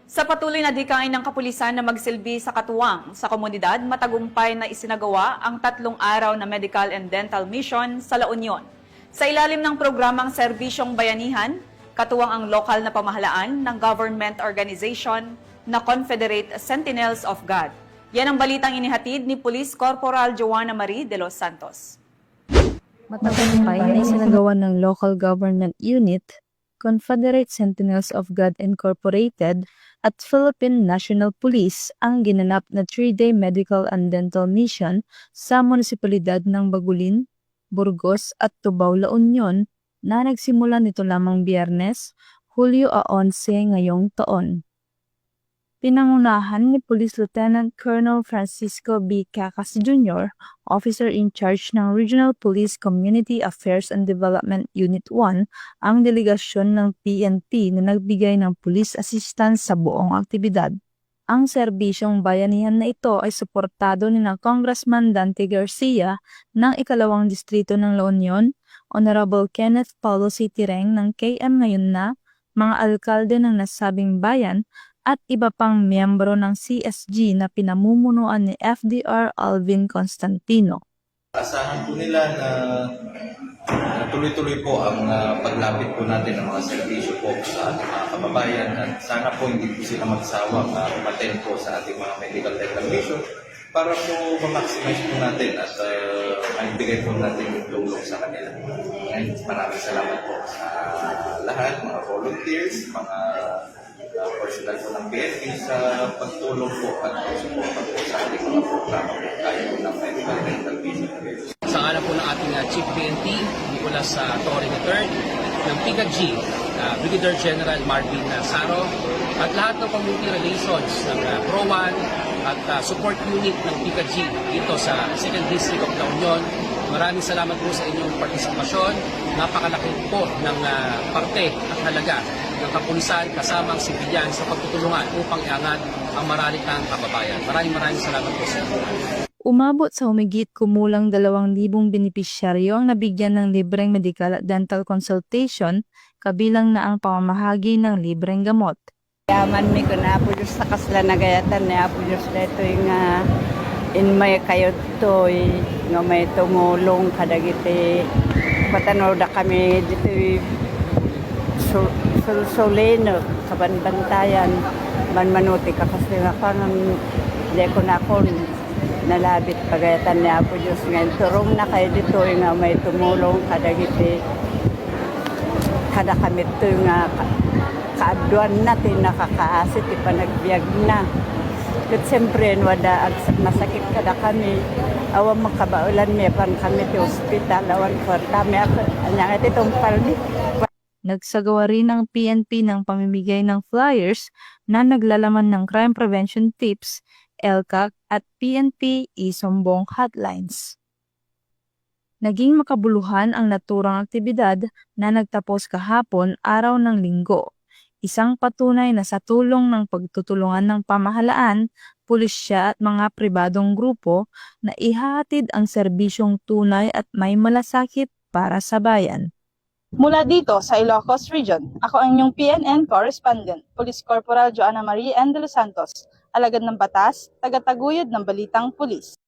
Sa patuloy na dikain ng kapulisan na magsilbi sa katuwang sa komunidad, matagumpay na isinagawa ang 3 araw na medical and dental mission sa La Union. Sa ilalim ng programang Serbisyong Bayanihan, katuwang ang lokal na pamahalaan ng government organization na Confederate Sentinels of God. Yan ang balitang inihatid ni Police Corporal Joanna Marie de los Santos. Matagumpay na isinagawa ng local government unit, Confederate Sentinels of God Incorporated at Philippine National Police ang ginanap na 3-day medical and dental mission sa munisipalidad ng Bagulin, Burgos at Tubao, La Union na nagsimula nito lamang Biyernes, Hulyo 11 ngayong taon. Pinangunahan ni Police Lieutenant Colonel Francisco B. Cacas Jr., Officer in Charge ng Regional Police Community Affairs and Development Unit 1, ang delegasyon ng PNP na nagbigay ng police assistance sa buong aktibidad. Ang serbisyong bayanihan na ito ay suportado ni Congressman Dante Garcia ng 2nd Distrito ng La Union, Honorable Kenneth Paulo C. Tireng ng KM Ngayon Na, mga alkalde ng nasabing bayan, at iba pang miyembro ng CSG na pinamumunuan ni FDR Alvin Constantino. Asahan po nila na tuloy-tuloy po ang paglapit po natin ng mga serbisyo po sa ating mga kababayan at sana po hindi po sila magsawang umattend po sa ating mga medical dental mission para po ma-maximize po natin at maibigay po natin yung tulong sa kanila. And maraming salamat po sa lahat, mga volunteers, mga personal po ng PNP sa pagtulong po at pagsuporta po sa ating mga programa po tayo ng medical dental vision. Sa ngalan po ng ating Chief PNP, Nicolas Torre III, ng PICAG, Brigadier General Marvin Saro, at lahat ng community relations ng PRO1 at support unit ng PICAG dito sa 2nd District of La Union. Maraming salamat po sa inyong partisipasyon. Napakalaki po ng parte at halaga ng kapulisan kasama ang sibilyan sa pagtutulungan upang iangat ang maralitang kababayan. Maraming salamat po sa inyo. Umabot sa humigit kumulang 2,000 benepisyaryo ang nabigyan ng libreng medical at dental consultation, kabilang na ang pamamahagi ng libreng gamot. Yaman mi ko na po sa kasla nagayatan na po sa ito yung in may kayo to nga may tumulong kadagiti patanaw da kami dito sulsulino kabanbantayan manmanuti ka kasi nga parang di ko na ako nalabit pagayatan niya po Diyos ngayon turong na kayo dito nga may tumulong kadagiti kada kami ito nga kaadwan natin nakakaasit ipanagbiag na. At siyempre, wada masakit kada kami. Awan makabaulan may pan kami sa ospital. Awan kami ako. Anyang itong palmi. Nagsagawa rin ng PNP ng pamimigay ng flyers na naglalaman ng crime prevention tips, LCAC at PNP Isumbong hotlines. Naging makabuluhan ang naturang aktibidad na nagtapos kahapon araw ng Linggo. Isang patunay na sa tulong ng pagtutulungan ng pamahalaan, pulisya at mga pribadong grupo na ihahatid ang serbisyong tunay at may malasakit para sa bayan. Mula dito sa Ilocos Region, ako ang inyong PNN Correspondent, Police Corporal Joanna Marie de los Santos, alagad ng batas, tagataguyod ng balitang pulis.